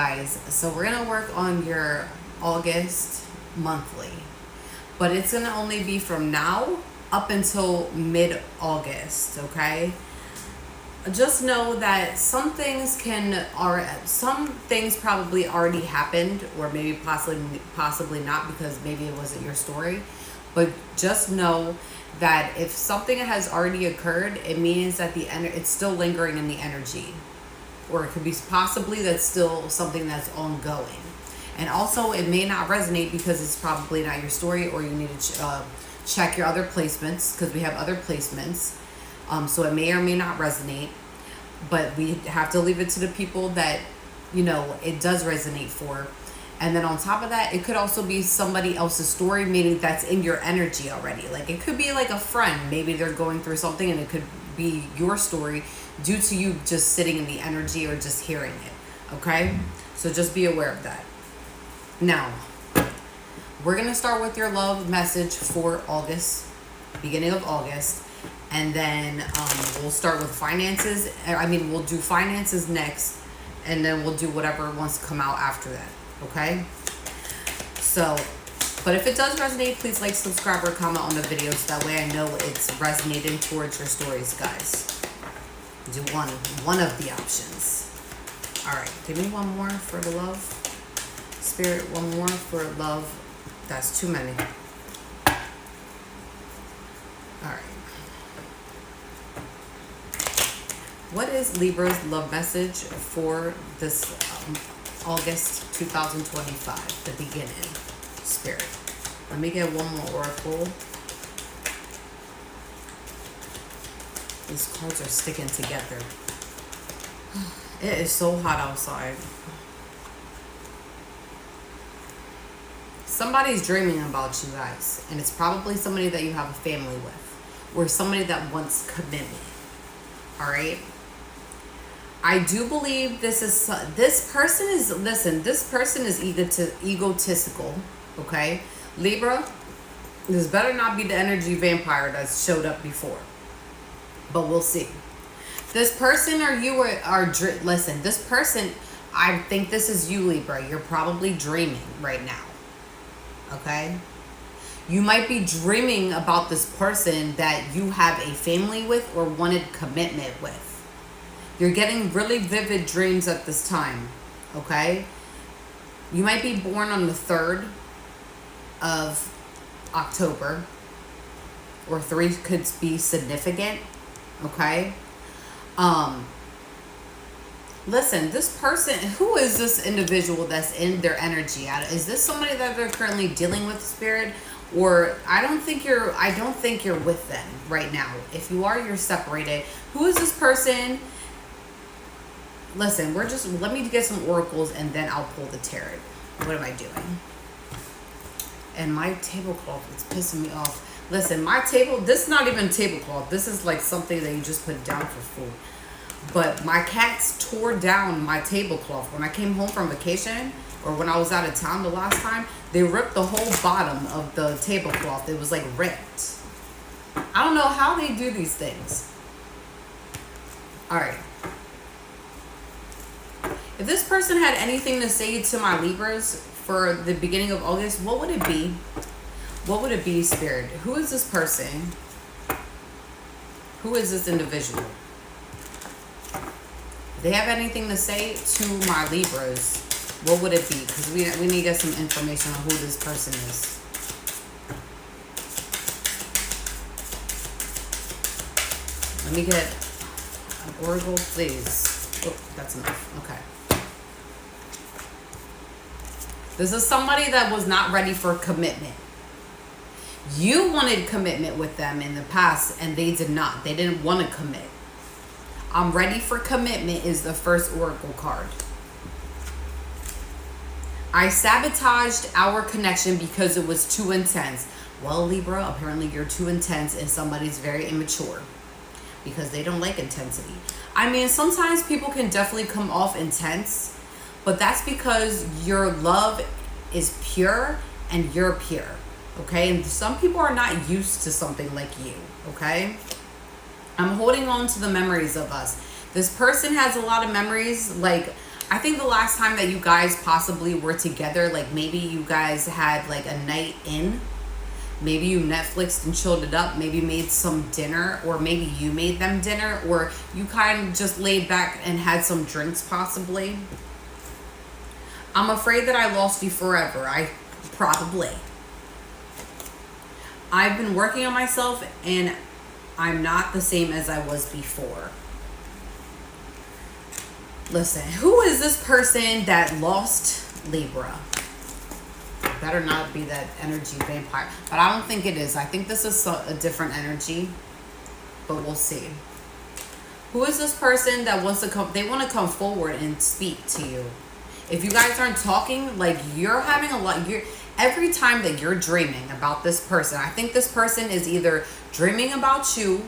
guys, so we're gonna work on your August monthly, but it's gonna only be from now up until mid-August. Okay, just know that some things probably already happened, or maybe possibly not, because maybe it wasn't your story. But just know that if something has already occurred, it means that it's still lingering in the energy, or it could be possibly that's still something that's ongoing. And also, it may not resonate because it's probably not your story, or you need to check your other placements, because we have other placements. So it may or may not resonate, but we have to leave it to the people that, it does resonate for. And then on top of that, it could also be somebody else's story, meaning that's in your energy already. Like, it could be like a friend. Maybe they're going through something, and it could be your story due to you just sitting in the energy or just hearing it. Okay? So just be aware of that. Now, we're going to start with your love message for August, beginning of August. And then we'll start with finances. We'll do finances next, and then we'll do whatever wants to come out after that. Okay? So, but if it does resonate, please like, subscribe, or comment on the video, so that way I know it's resonating towards your stories, guys. Do one of the options. Alright, give me one more for the love. Spirit, one more for love. That's too many. Alright. What is Libra's love message for this August 2025, the beginning? Spirit. Let me get one more oracle. These cards are sticking together. It is so hot outside. Somebody's dreaming about you guys, and it's probably somebody that you have a family with, or somebody that wants commitment. All right. I do believe this person is egotistical. Okay, Libra, this better not be the energy vampire that's showed up before, but we'll see. This person or you listen, this person, I think this is you, Libra. You're probably dreaming right now. Okay, you might be dreaming about this person that you have a family with or wanted commitment with. You're getting really vivid dreams at this time, okay? You might be born on the 3rd of October, or 3 could be significant, okay? Listen, this person, who is this individual that's in their energy? Is this somebody that they're currently dealing with, Spirit? Or I don't think you're with them right now. If you are, you're separated. Who is this person? Listen, let me get some oracles, and then I'll pull the tarot. What am I doing? And my tablecloth is pissing me off. Listen, this is not even tablecloth. This is like something that you just put down for food. But my cats tore down my tablecloth. When I came home from vacation, or when I was out of town the last time, they ripped the whole bottom of the tablecloth. It was like ripped. I don't know how they do these things. All right. If this person had anything to say to my Libras for the beginning of August, what would it be? What would it be, Spirit? Who is this person? Who is this individual? If they have anything to say to my Libras, what would it be? Because we need to get some information on who this person is. Let me get an oracle, please. Oh, that's enough. Okay. This is somebody that was not ready for commitment. You wanted commitment with them in the past, and they did not. They didn't want to commit. I'm ready for commitment is the first oracle card. I sabotaged our connection because it was too intense. Well, Libra, apparently you're too intense, and somebody's very immature because they don't like intensity. Sometimes people can definitely come off intense, but that's because your love is pure and you're pure, okay? And some people are not used to something like you, okay? I'm holding on to the memories of us. This person has a lot of memories. Like, I think the last time that you guys possibly were together, like maybe you guys had like a night in. Maybe you Netflixed and chilled it up. Maybe made some dinner, or maybe you made them dinner, or you kind of just laid back and had some drinks possibly. I'm afraid that I lost you forever. I've been working on myself and I'm not the same as I was before. Listen, who is this person that lost Libra? Better not be that energy vampire. But I don't think it is. I think this is a different energy. But we'll see. Who is this person that wants to come? They want to come forward and speak to you. If you guys aren't talking, like you're having a lot. Every time that you're dreaming about this person, I think this person is either dreaming about you,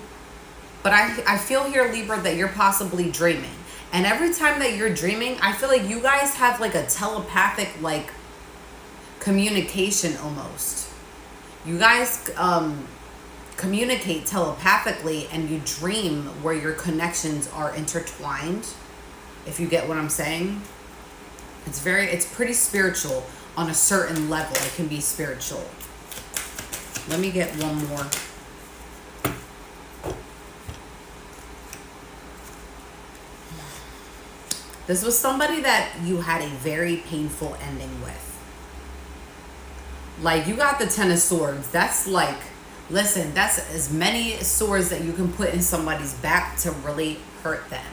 but I feel here, Libra, that you're possibly dreaming. And every time that you're dreaming, I feel like you guys have like a telepathic like communication almost. You guys communicate telepathically, and you dream where your connections are intertwined, if you get what I'm saying. It's pretty spiritual on a certain level. It can be spiritual. Let me get one more. This was somebody that you had a very painful ending with. Like, you got the Ten of Swords. That's like, listen, that's as many swords that you can put in somebody's back to really hurt them.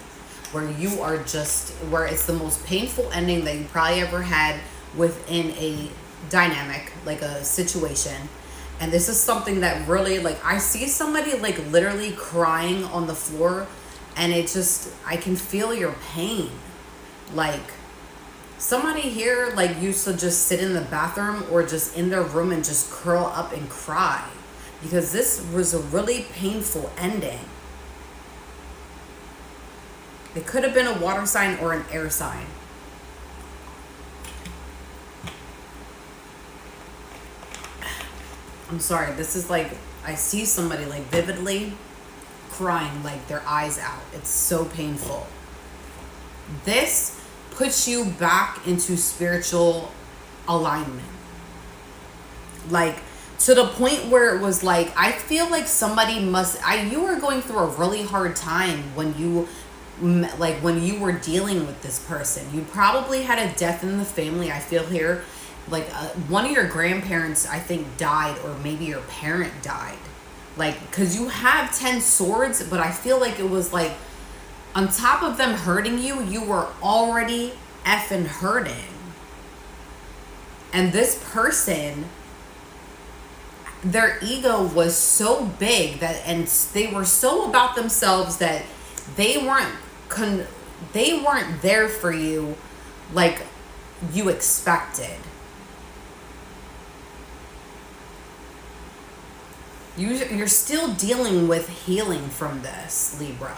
Where you are just, where it's the most painful ending that you probably ever had within a dynamic, like a situation. And this is something that really, like, I see somebody like literally crying on the floor, and it just, I can feel your pain. Like, somebody here like used to just sit in the bathroom or just in their room and just curl up and cry, because this was a really painful ending. It could have been a water sign or an air sign. I'm sorry, this is like, I see somebody like vividly crying, like their eyes out. It's so painful. This puts you back into spiritual alignment. Like, to the point where it was like, I feel like somebody you were going through a really hard time when you were dealing with this person. You probably had a death in the family. I feel here like one of your grandparents, I think, died, or maybe your parent died. Like, because you have 10 swords, but I feel like it was like, on top of them hurting you, you were already effing hurting. And this person, their ego was so big that, and they were so about themselves that they weren't there for you like you expected. You're still dealing with healing from this, Libra.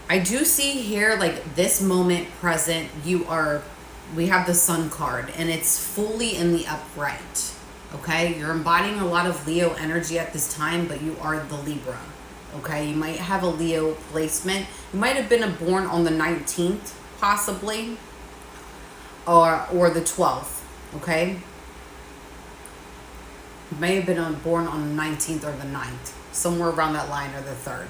I do see here, like, this moment present, we have the Sun card, and it's fully in the upright. Okay, you're embodying a lot of Leo energy at this time, but you are the Libra. Okay, you might have a Leo placement. You might have been born on the 19th, possibly, or the 12th. Okay, you may have been born on the 19th or the 9th, somewhere around that line, or the 3rd.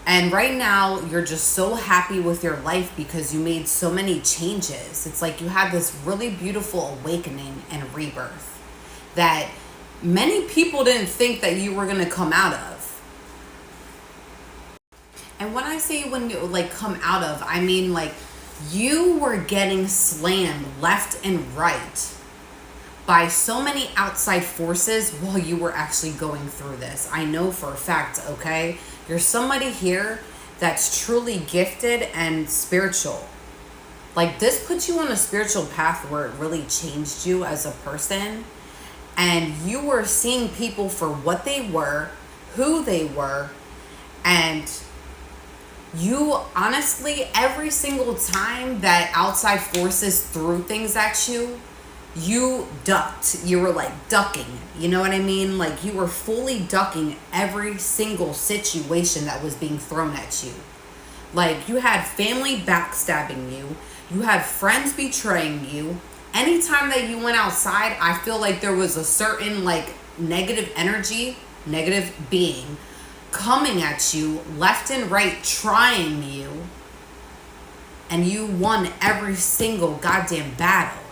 And right now, you're just so happy with your life because you made so many changes. It's like you had this really beautiful awakening and rebirth that many people didn't think that you were going to come out of. And when I say when you like come out of, I mean like you were getting slammed left and right by so many outside forces while you were actually going through this. I know for a fact, okay? You're somebody here that's truly gifted and spiritual. Like, this puts you on a spiritual path where it really changed you as a person. And you were seeing people for what they were, who they were. And you honestly, every single time that outside forces threw things at you, you ducked. You were like ducking. You know what I mean? Like you were fully ducking every single situation that was being thrown at you. Like you had family backstabbing you. You had friends betraying you. Anytime that you went outside, I feel like there was a certain like negative energy, negative being coming at you left and right, trying you. And you won every single goddamn battle.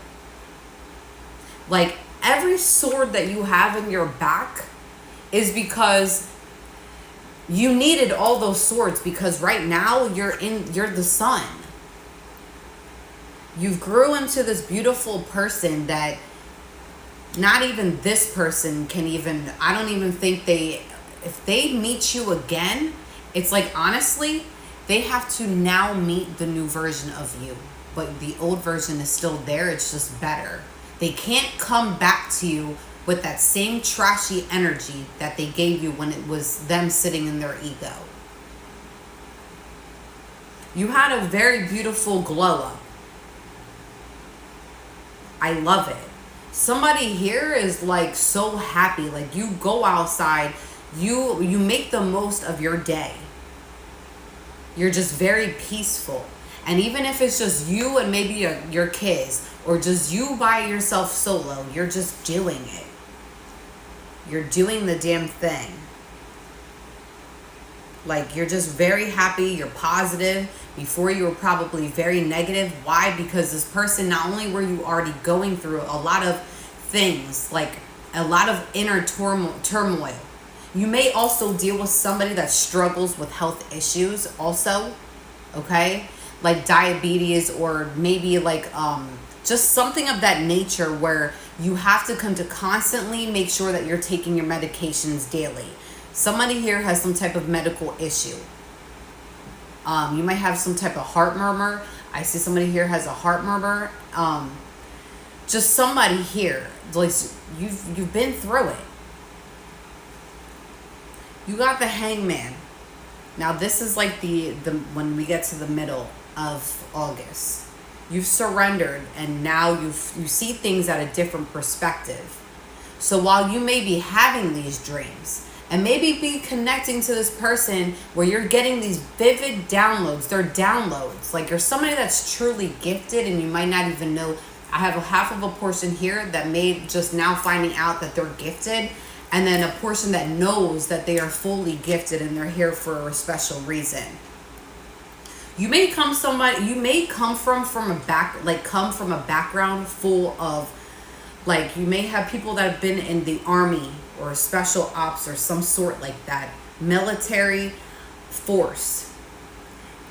Like every sword that you have in your back is because you needed all those swords, because right now you're the sun. You've grew into this beautiful person that not even this person can even, I don't even think if they meet you again, it's like honestly, they have to now meet the new version of you. But the old version is still there, it's just better. They can't come back to you with that same trashy energy that they gave you when it was them sitting in their ego. You had a very beautiful glow up. I love it. Somebody here is like so happy. Like you go outside, you make the most of your day. You're just very peaceful. And even if it's just you and maybe your kids, or just you by yourself solo, you're just doing it. You're doing the damn thing. Like you're just very happy, you're positive. Before you were probably very negative. Why? Because this person, not only were you already going through a lot of things, like a lot of inner turmoil. You may also deal with somebody that struggles with health issues also, okay? Like diabetes, or maybe like just something of that nature where you have to come to constantly make sure that you're taking your medications daily. Somebody here has some type of medical issue. You might have some type of heart murmur. I see somebody here has a heart murmur. Just somebody here, like you've been through it. You got the Hangman. Now this is like the when we get to the middle of August. You've surrendered, and now you see things at a different perspective. So while you may be having these dreams, and maybe be connecting to this person where you're getting these vivid downloads. They're downloads. Like you're somebody that's truly gifted, and you might not even know. I have a half of a portion here that may just now finding out that they're gifted, and then a portion that knows that they are fully gifted and they're here for a special reason. You may come from a background full of, like, you may have people that have been in the army or special ops or some sort like that, military force.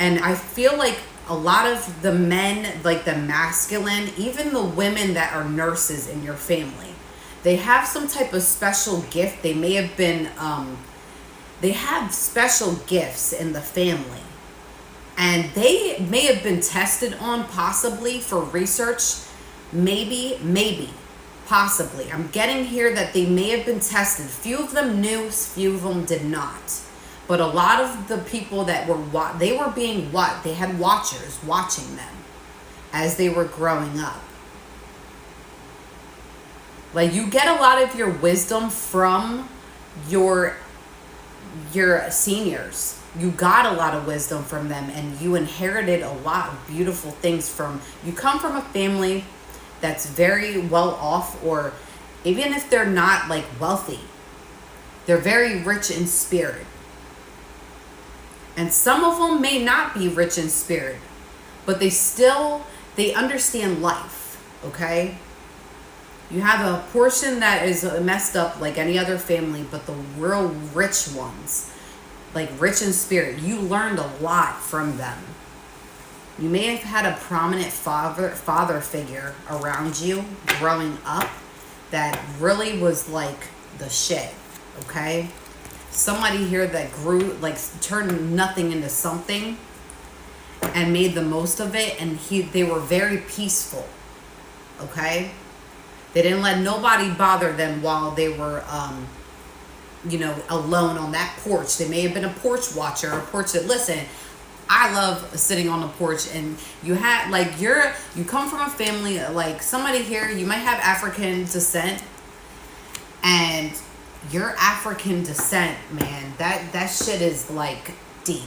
And I feel like a lot of the men, like the masculine, even the women that are nurses in your family, they have some type of special gift. They may have been, they have special gifts in the family. And they may have been tested on possibly for research. Maybe, possibly. I'm getting here that they may have been tested. Few of them knew, few of them did not. But a lot of the people that they were being what? They had watchers watching them as they were growing up. Like you get a lot of your wisdom from your seniors. You got a lot of wisdom from them, and you inherited a lot of beautiful things from, you come from a family that's very well off, or even if they're not like wealthy, they're very rich in spirit. And some of them may not be rich in spirit, but they understand life, okay? You have a portion that is messed up like any other family, but the real rich ones, like rich in spirit, you learned a lot from them. You may have had a prominent father figure around you growing up that really was like the shit, okay? Somebody here that grew, like turned nothing into something and made the most of it, and they were very peaceful, okay? They didn't let nobody bother them while they were, alone on that porch. They may have been a porch watcher, a porch that, listen, I love sitting on the porch, and you had like you come from a family like somebody here. You might have African descent, and your African descent, man, that shit is like deep.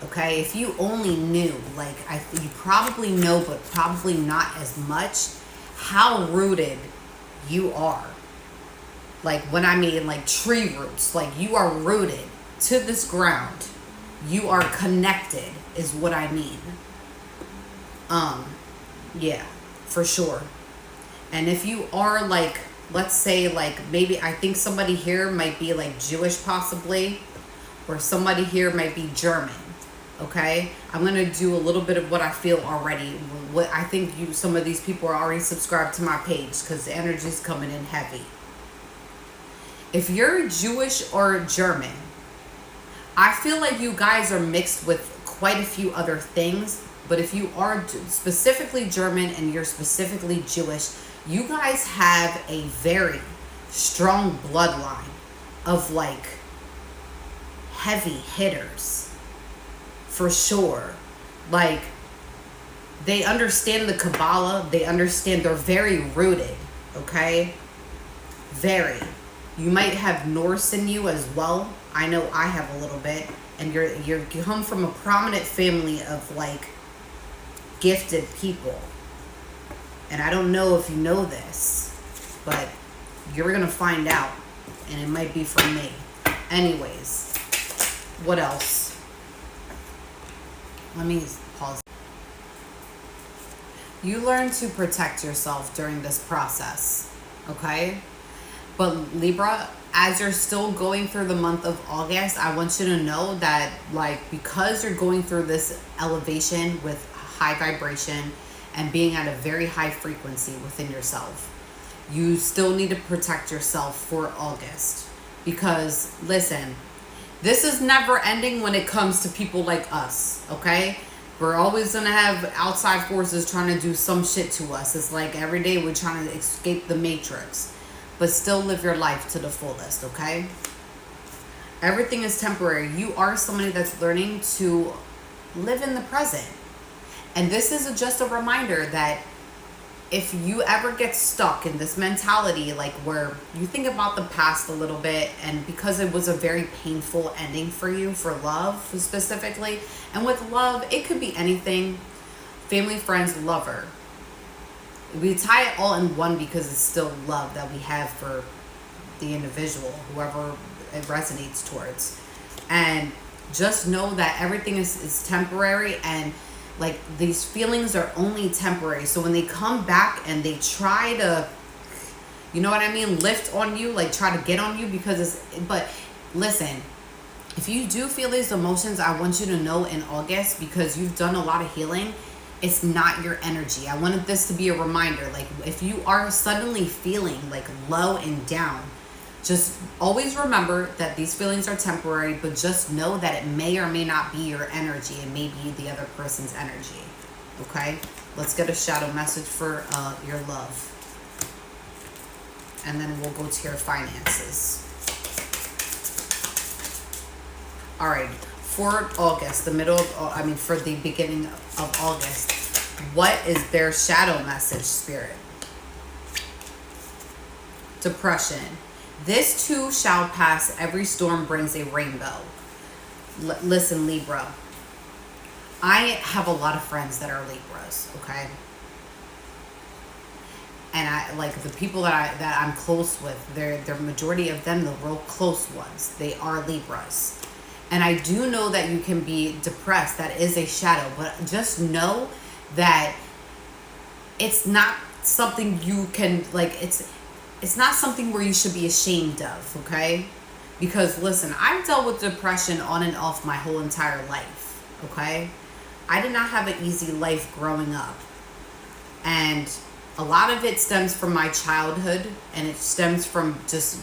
Okay, if you only knew, like you probably know, but probably not as much, how rooted you are. Like when I mean like tree roots, like you are rooted to this ground. You are connected is what I mean. Yeah, for sure. And if you are like, let's say like maybe I think somebody here might be like Jewish possibly, or somebody here might be German. Okay, I'm gonna do a little bit of what I feel already. What I think some of these people are already subscribed to my page because the energy's coming in heavy. If you're Jewish or German, I feel like you guys are mixed with quite a few other things. But if you are specifically German and you're specifically Jewish, you guys have a very strong bloodline of like heavy hitters. For sure. Like, they understand the Kabbalah. They understand, they're very rooted. Okay? Very. You might have Norse in you as well. I know I have a little bit. And you come from a prominent family of like gifted people. And I don't know if you know this, but you're gonna find out. And it might be from me. Anyways, what else? Let me pause. You learn to protect yourself during this process, okay? But Libra, as you're still going through the month of August, I want you to know that, like, because you're going through this elevation with high vibration and being at a very high frequency within yourself, you still need to protect yourself for August. Because, listen, this is never ending when it comes to people like us, okay? We're always going to have outside forces trying to do some shit to us. It's like every day we're trying to escape the matrix. But still live your life to the fullest, okay? Everything is temporary. You are somebody that's learning to live in the present. And this is just a reminder that if you ever get stuck in this mentality, like where you think about the past a little bit, and because it was a very painful ending for you, for love specifically, and with love, it could be anything, family, friends, lover. We tie it all in one because it's still love that we have for the individual, whoever it resonates towards. And just know that everything is temporary, and like these feelings are only temporary. So when they come back and they try to, you know what I mean, lift on you, like try to get on you but listen, if you do feel these emotions, I want you to know in August, because you've done a lot of healing, it's not your energy. I wanted this to be a reminder. Like if you are suddenly feeling like low and down, just always remember that these feelings are temporary, but just know that it may or may not be your energy. It may be the other person's energy. Okay? Let's get a shadow message for your love. And then we'll go to your finances. All right. For August, for the beginning of August, what is their shadow message, Spirit? Depression. This too shall pass. Every storm brings a rainbow. Listen, Libra. I have a lot of friends that are Libras, okay? And I like the people that I'm close with. They're majority of them, the real close ones. They are Libras. And I do know that you can be depressed. That is a shadow. But just know that it's not something you can, like, it's not something where you should be ashamed of, okay? Because, listen, I've dealt with depression on and off my whole entire life, okay? I did not have an easy life growing up. And a lot of it stems from my childhood, and it stems from just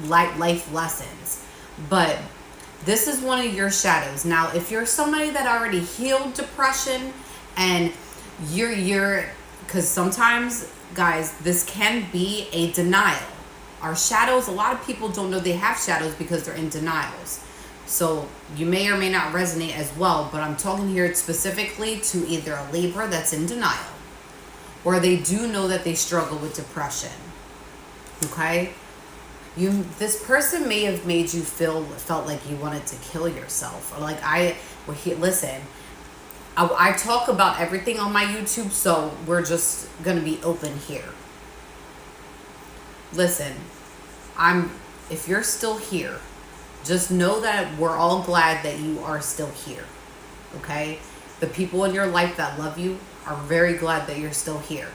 life lessons. But this is one of your shadows. Now, if you're somebody that already healed depression, and you're because sometimes, guys, this can be a denial. Our shadows, a lot of people don't know they have shadows because they're in denials. So you may or may not resonate as well, but I'm talking here specifically to either a Libra that's in denial, or they do know that they struggle with depression. Okay? This person may have made you felt like you wanted to kill yourself. Or like listen, I talk about everything on my YouTube, so we're just gonna be open here. Listen, if you're still here, just know that we're all glad that you are still here. Okay? The people in your life that love you are very glad that you're still here.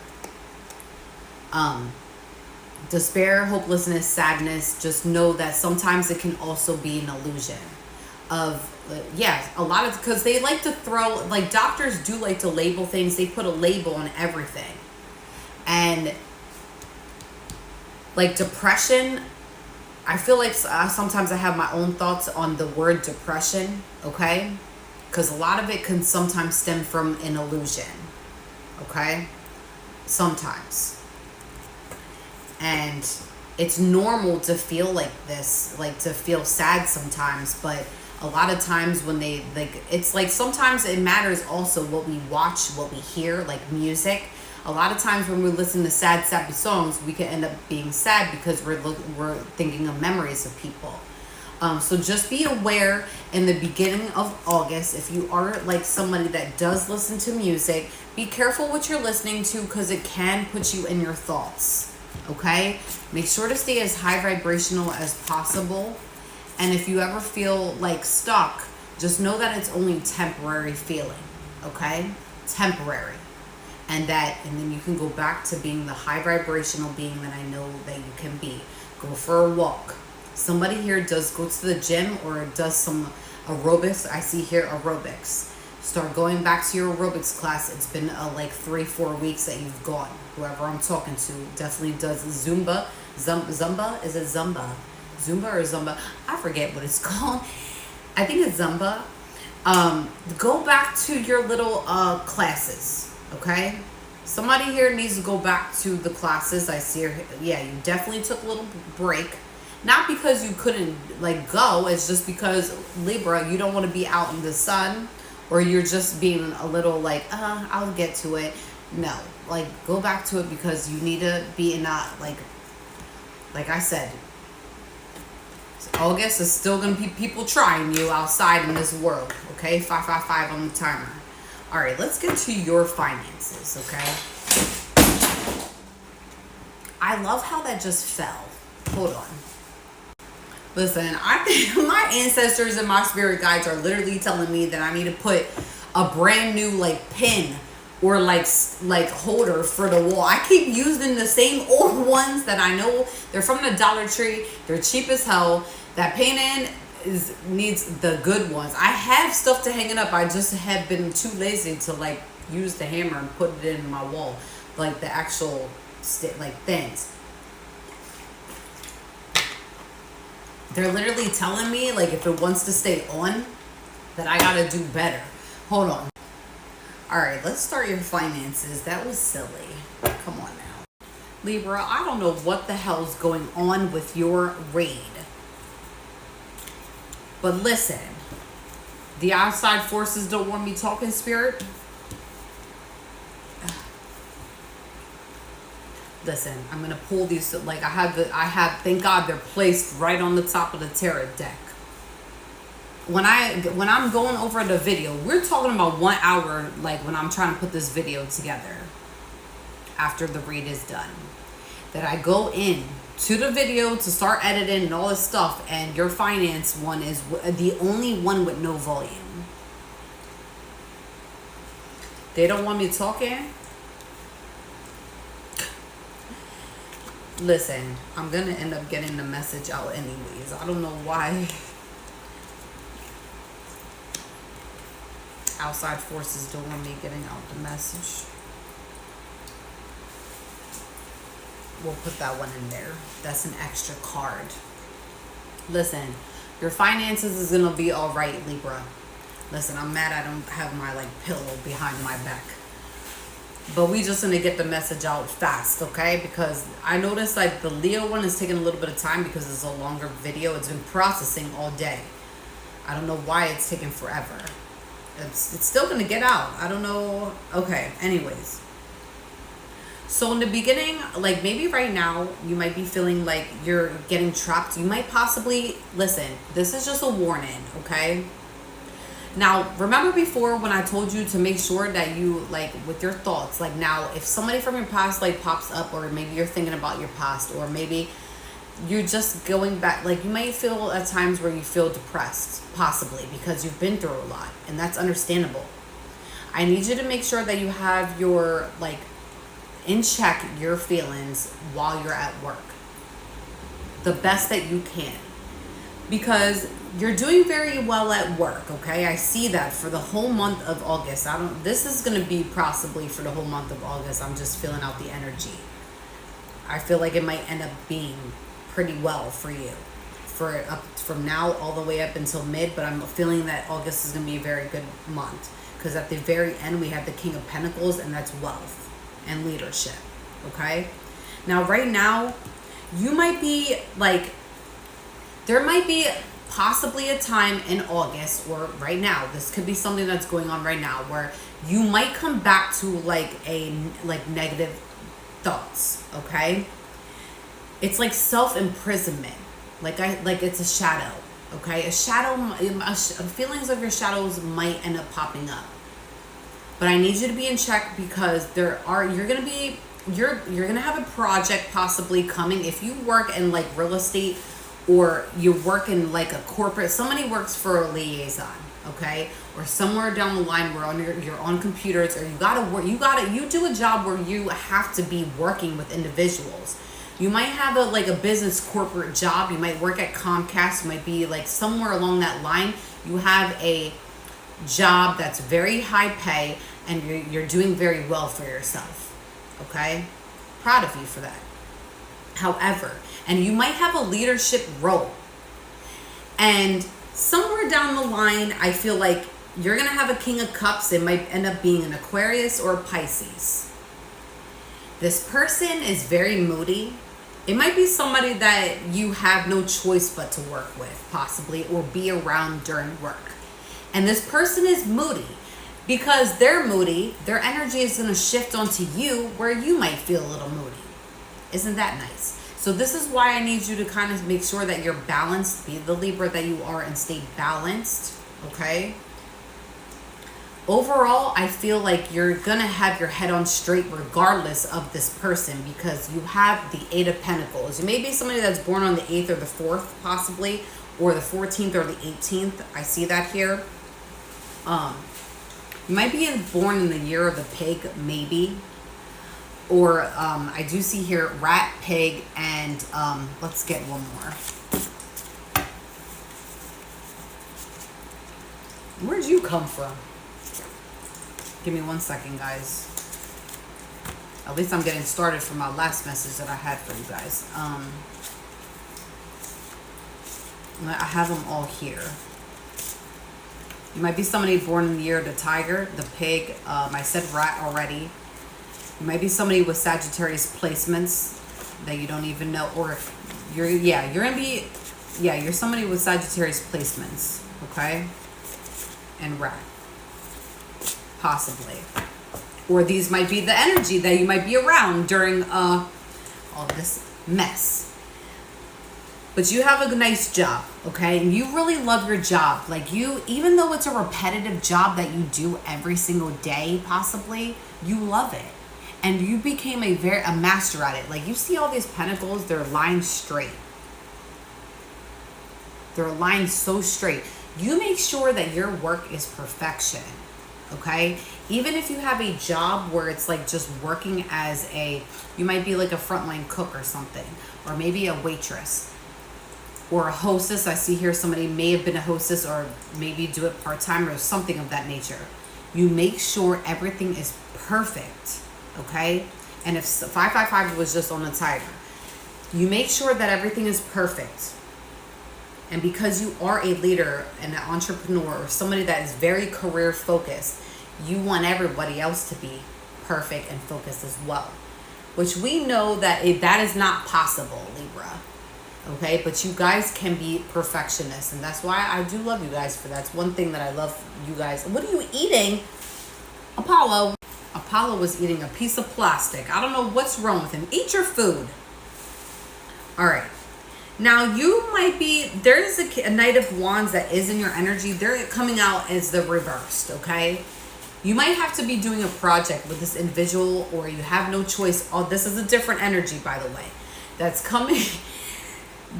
Despair, hopelessness, sadness, just know that sometimes it can also be an illusion of, a lot of, because they like to throw, like doctors do like to label things. They put a label on everything. And like depression, I feel like sometimes I have my own thoughts on the word depression, okay? Because a lot of it can sometimes stem from an illusion, okay? Sometimes. And it's normal to feel like this, like to feel sad sometimes, but a lot of times when it's like sometimes it matters also what we watch, what we hear, like music. A lot of times when we listen to sad, sappy songs, we can end up being sad because we're thinking of memories of people. So just be aware in the beginning of August, if you are like somebody that does listen to music, be careful what you're listening to because it can put you in your thoughts. Okay? Make sure to stay as high vibrational as possible. And if you ever feel like stuck, just know that it's only temporary feeling. Okay? Temporary. And then you can go back to being the high vibrational being that I know that you can be. Go for a walk. Somebody here does go to the gym or does some aerobics. I see here aerobics. Start going back to your aerobics class. It's been like 3-4 weeks that you've gone. Whoever I'm talking to definitely does Zumba. Zumba? Is it Zumba? Zumba or Zumba? I forget what it's called. I think it's Zumba. Go back to your little classes, okay? Somebody here needs to go back to the classes. I see her. Yeah, you definitely took a little break. Not because you couldn't like go. It's just because, Libra, you don't want to be out in the sun, or you're just being a little like, I'll get to it. No, like go back to it because you need to be in that, like I said, August is still going to be people trying you outside in this world. Okay, 555 on the timer. All right, let's get to your finances. Okay, I love how that just fell. Hold on. Listen, I think my ancestors and my spirit guides are literally telling me that I need to put a brand new like pin or like holder for the wall. I keep using the same old ones that I know they're from the Dollar Tree. They're cheap as hell. That painting needs the good ones. I have stuff to hang it up. I just have been too lazy to like use the hammer and put it in my wall, like the actual things. They're literally telling me, like, if it wants to stay on, that I gotta do better. Hold on. All right, let's start your finances. That was silly. Come on now. Libra, I don't know what the hell's going on with your raid. But listen, the outside forces don't want me talking, spirit. Listen, I'm gonna pull these. Like I have. Thank God they're placed right on the top of the tarot deck. When I'm going over the video, we're talking about 1 hour. Like when I'm trying to put this video together, after the read is done, that I go in to the video to start editing and all this stuff. And your finance one is the only one with no volume. They don't want me talking. Listen, I'm gonna end up getting the message out anyways. I don't know why outside forces don't want me getting out the message. We'll put that one in there. That's an extra card. Listen, your finances is gonna be all right, Libra. Listen, I'm mad I don't have my like pillow behind my back. But we just gonna get the message out fast, okay? Because I noticed like the Leo one is taking a little bit of time because it's a longer video. It's been processing all day. I don't know why it's taking forever. It's still going to get out. I don't know. Okay, anyways. So in the beginning, like maybe right now, you might be feeling like you're getting trapped. You might possibly, listen, this is just a warning, okay? Now, remember before when I told you to make sure that you, like, with your thoughts, like now, if somebody from your past, like, pops up, or maybe you're thinking about your past, or maybe you're just going back, like, you might feel at times where you feel depressed, possibly, because you've been through a lot, and that's understandable. I need you to make sure that you have your, like, in check your feelings while you're at work. The best that you can. Because you're doing very well at work, okay? I see that for the whole month of August. This is going to be possibly for the whole month of August. I'm just feeling out the energy. I feel like it might end up being pretty well for you. For up from now all the way up until mid, but I'm feeling that August is going to be a very good month. Because at the very end, we have the King of Pentacles, and that's wealth and leadership, okay? Now, right now, you might be like, there might be possibly a time in August, or right now, this could be something that's going on right now, where you might come back to like negative thoughts, okay? It's like self-imprisonment, like it's a shadow, okay? Feelings of your shadows might end up popping up. But I need you to be in check, because you're gonna have a project possibly coming. If you work in like real estate, or you work in like a corporate, somebody works for a liaison, okay, or somewhere down the line where you're on computers, or you do a job where you have to be working with individuals. You might have a business corporate job. You might work at Comcast. You might be like somewhere along that line. You have a job that's very high pay, and you're doing very well for yourself, okay? Proud of you for that. However, and you might have a leadership role, and somewhere down the line, I feel like you're gonna have a King of Cups. It might end up being an Aquarius or a Pisces. This person is very moody. It might be somebody that you have no choice but to work with, possibly, or be around during work. And this person is moody. Because they're moody, their energy is going to shift onto you, where you might feel a little moody. Isn't that nice? So this is why I need you to kind of make sure that you're balanced. Be the Libra that you are, and stay balanced, okay? Overall, I feel like you're going to have your head on straight regardless of this person, because you have the Eight of Pentacles. You may be somebody that's born on the 8th or the 4th, possibly, or the 14th or the 18th. I see that here. You might be born in the year of the pig, maybe. Or I do see here rat, pig, and let's get one more. Where'd you come from? Give me 1 second, guys. At least I'm getting started from my last message that I had for you guys. I have them all here. You might be somebody born in the year of the tiger, the pig. I said rat already. You might be somebody with Sagittarius placements that you don't even know, or you're somebody with Sagittarius placements, okay? And rat, possibly. Or these might be the energy that you might be around during all this mess. But you have a nice job, okay? And you really love your job. Like, even though it's a repetitive job that you do every single day, possibly, you love it. And you became a master at it. Like, you see all these pentacles, they're lined straight. They're aligned so straight. You make sure that your work is perfection, okay? Even if you have a job where it's like just working as you might be like a frontline cook or something, or maybe a waitress. Or a hostess. I see here somebody may have been a hostess, or maybe do it part-time or something of that nature. You make sure everything is perfect, okay? And if 555 was just on the tiger, you make sure that everything is perfect. And because you are a leader and an entrepreneur, or somebody that is very career focused, you want everybody else to be perfect and focused as well. Which we know that that is not possible, Libra. okay? But you guys can be perfectionists, and that's why I do love you guys for that. That's one thing that I love you guys. What are you eating? Apollo was eating a piece of plastic. I don't know what's wrong with him. Eat your food. All right. Now, you might be, there's a Knight of Wands that is in your energy. They're coming out as the reversed, okay? You might have to be doing a project with this individual, or you have no choice. Oh, this is a different energy, by the way, that's coming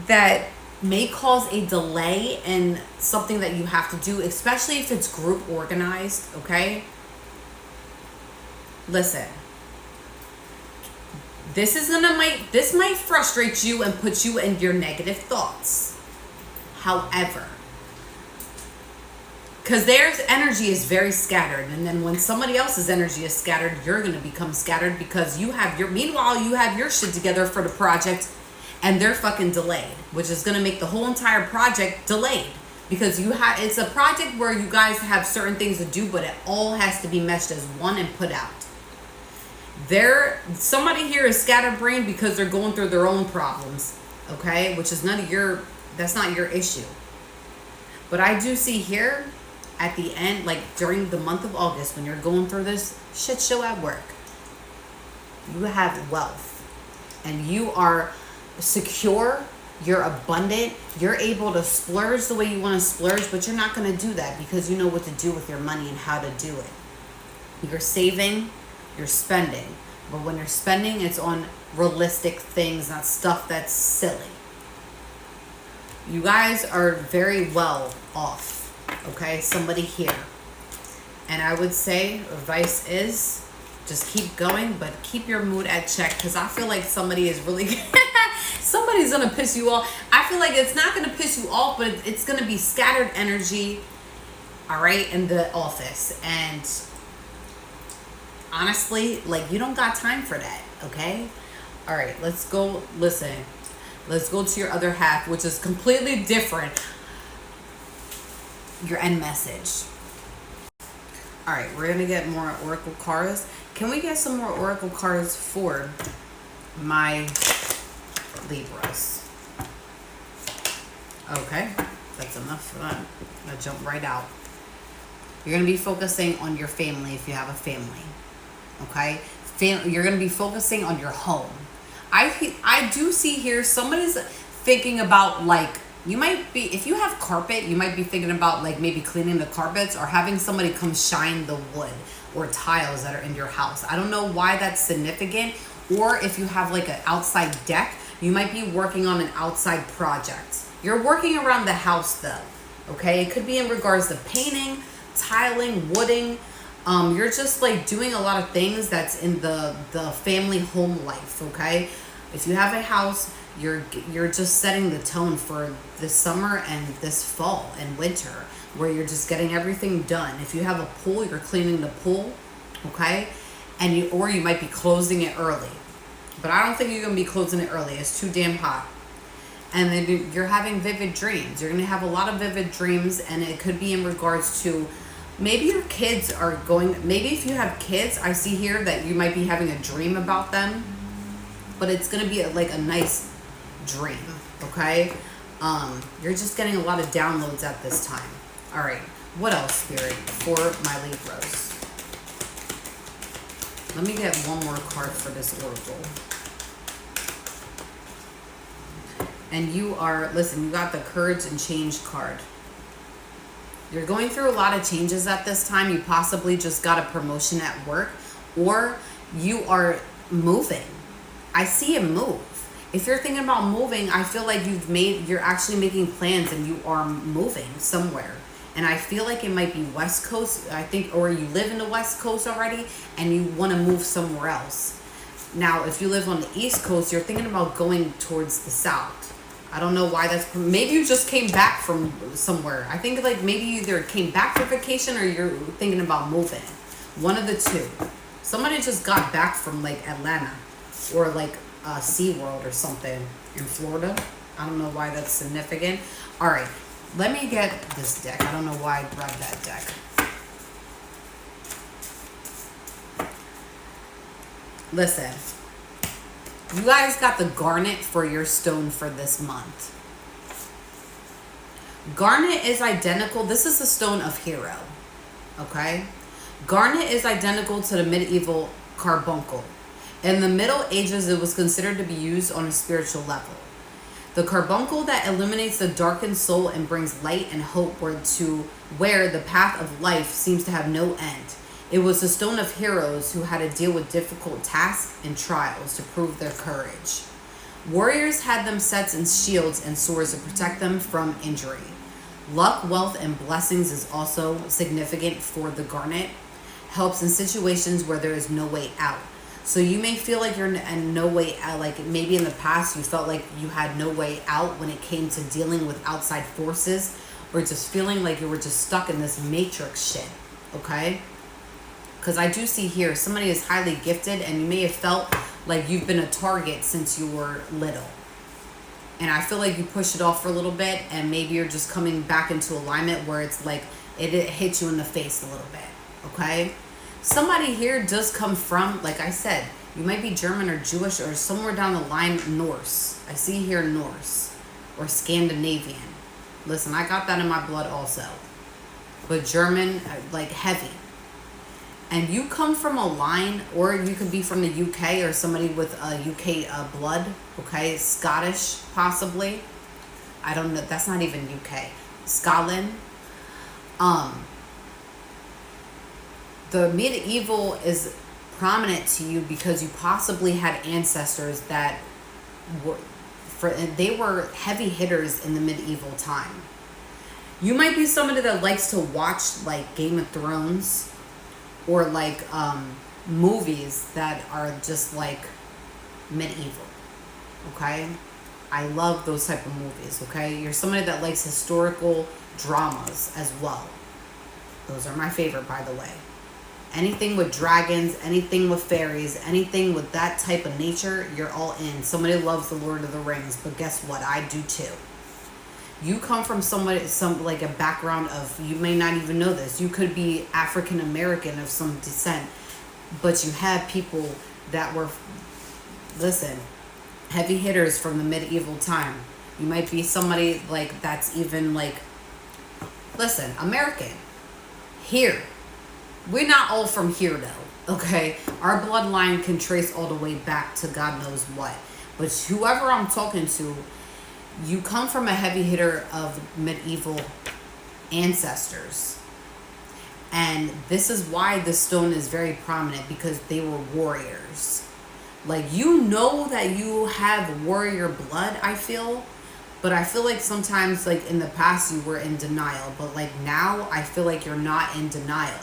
that may cause a delay in something that you have to do, especially if it's group organized, okay? Listen. This might frustrate you and put you in your negative thoughts. However, because their energy is very scattered, and then when somebody else's energy is scattered, you're going to become scattered because you have your shit together for the project, and they're fucking delayed, which is going to make the whole entire project delayed because it's a project where you guys have certain things to do, but it all has to be meshed as one and put out. Somebody here is scatterbrained because they're going through their own problems, okay? Which is that's not your issue. But I do see here at the end, like during the month of August, when you're going through this shit show at work, you have wealth and you are secure, you're abundant, you're able to splurge the way you want to splurge, but you're not going to do that because you know what to do with your money and how to do it. You're saving, you're spending, but when you're spending, it's on realistic things, not stuff that's silly. You guys are very well off, okay? Somebody here. And I would say advice is just keep going, but keep your mood at check, because I feel like somebody is really somebody's gonna piss you off. I feel like it's not gonna piss you off, but it's gonna be scattered energy, all right, in the office. And honestly, like, you don't got time for that, okay? All right, let's go to your other half, which is completely different. Your end message. All right, we're gonna get more oracle cards. Can we get some more oracle cards for my Libras? Okay, that's enough for that. I'll jump right out. You're gonna be focusing on your family if you have a family. Okay, you're going to be focusing on your home. I do see here somebody's thinking about, like, you might be, if you have carpet, you might be thinking about like maybe cleaning the carpets or having somebody come shine the wood or tiles that are in your house. I don't know why that's significant. Or if you have like an outside deck, you might be working on an outside project. You're working around the house though, okay? It could be in regards to painting, tiling, wooding. You're just like doing a lot of things that's in the family home life, okay? If you have a house, you're just setting the tone for this summer and this fall and winter, where you're just getting everything done. If you have a pool, you're cleaning the pool, okay? Or you might be closing it early. But I don't think you're gonna be closing it early. It's too damn hot. And then you're having vivid dreams. You're gonna have a lot of vivid dreams, and it could be in regards to maybe your kids are going, maybe if you have kids, I see here that you might be having a dream about them, but it's going to be like a nice dream, okay? You're just getting a lot of downloads at this time. All right, what else, Spirit, for my Libras? Let me get one more card for this oracle. And you got the Courage and Change card. You're going through a lot of changes at this time. You possibly just got a promotion at work, or you are moving. I see a move. If you're thinking about moving, I feel like you're actually making plans and you are moving somewhere. And I feel like it might be West Coast, I think, or you live in the West Coast already and you want to move somewhere else. Now, if you live on the East Coast, you're thinking about going towards the South. I don't know why that's, maybe you just came back from somewhere. I think like maybe you either came back for vacation or you're thinking about moving. One of the two. Somebody just got back from like Atlanta or like SeaWorld or something in Florida. I don't know why that's significant. All right, let me get this deck. I don't know why I grabbed that deck. Listen, You guys got the garnet for your stone for this month. Garnet is identical. This is the stone of hero. Okay? Garnet is identical to the medieval carbuncle. In the Middle Ages, it was considered to be used on a spiritual level. The carbuncle that illuminates the darkened soul and brings light and hope where the path of life seems to have no end. It was the stone of heroes who had to deal with difficult tasks and trials to prove their courage. Warriors had them sets and shields and swords to protect them from injury. Luck, wealth, and blessings is also significant for the garnet. Helps in situations where there is no way out. So you may feel like you're in no way out, like maybe in the past you felt like you had no way out when it came to dealing with outside forces, or just feeling like you were just stuck in this matrix shit, okay? Because I do see here, somebody is highly gifted and you may have felt like you've been a target since you were little. And I feel like you pushed it off for a little bit and maybe you're just coming back into alignment where it's like it hit you in the face a little bit, okay? Somebody here does come from, like I said, you might be German or Jewish or somewhere down the line Norse. I see here Norse or Scandinavian. Listen, I got that in my blood also. But German, like heavy. And you come from a line, or you could be from the UK or somebody with UK blood, okay? Scottish, possibly. I don't know. That's not even UK. Scotland. The medieval is prominent to you because you possibly had ancestors that they were heavy hitters in the medieval time. You might be somebody that likes to watch like Game of Thrones or like movies that are just like medieval. Okay? I love those type of movies, okay? You're somebody that likes historical dramas as well. Those are my favorite, by the way. Anything with dragons, anything with fairies, anything with that type of nature, you're all in. Somebody loves the Lord of the Rings, but guess what? I do too. You come from like a background of, you may not even know this. You could be African American of some descent, but you have people that were, listen, heavy hitters from the medieval time. You might be somebody like that's even like, listen, American. Here. We're not all from here though, okay? Our bloodline can trace all the way back to God knows what. But whoever I'm talking to, you come from a heavy hitter of medieval ancestors. And this is why the stone is very prominent, because they were warriors. Like, you know that you have warrior blood, I feel. But I feel like sometimes, like in the past, you were in denial. But like now, I feel like you're not in denial.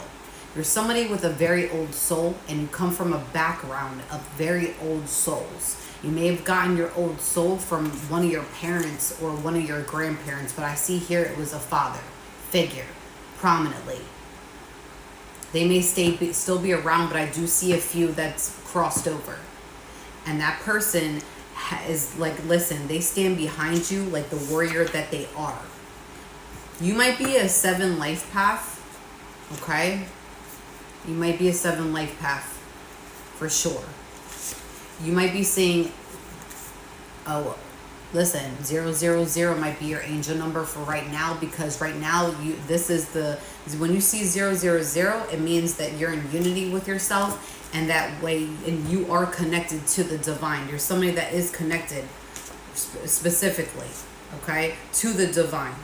You're somebody with a very old soul, and you come from a background of very old souls. You may have gotten your old soul from one of your parents or one of your grandparents, but I see here it was a father figure, prominently. They may still be around, but I do see a few that's crossed over. And that person is like, listen, they stand behind you like the warrior that they are. You might be a 7 life path, okay? You might be a 7 life path, for sure. You might be seeing, oh, listen, 000 might be your angel number for right now, because right now, when you see 000, it means that you're in unity with yourself, and that way, and you are connected to the divine. You're somebody that is connected specifically, okay, to the divine.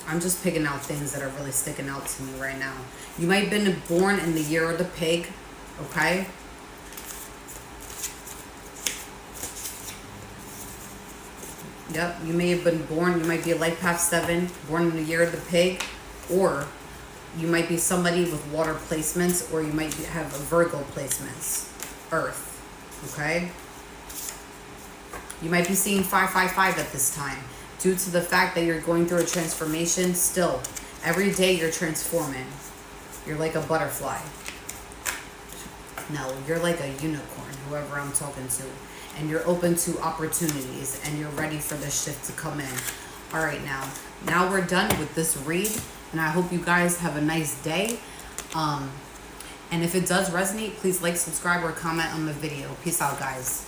I'm just picking out things that are really sticking out to me right now. You might have been born in the year of the pig, okay? Yep, you may have been born, you might be a life path 7, born in the year of the pig, or you might be somebody with water placements, or you might have a Virgo placements, earth, okay? You might be seeing 555 at this time. Due to the fact that you're going through a transformation, still, every day you're transforming. You're like a butterfly. No, you're like a unicorn, whoever I'm talking to. And you're open to opportunities, and you're ready for this shift to come in. All right, now we're done with this read, and I hope you guys have a nice day. And if it does resonate, please like, subscribe, or comment on the video. Peace out, guys.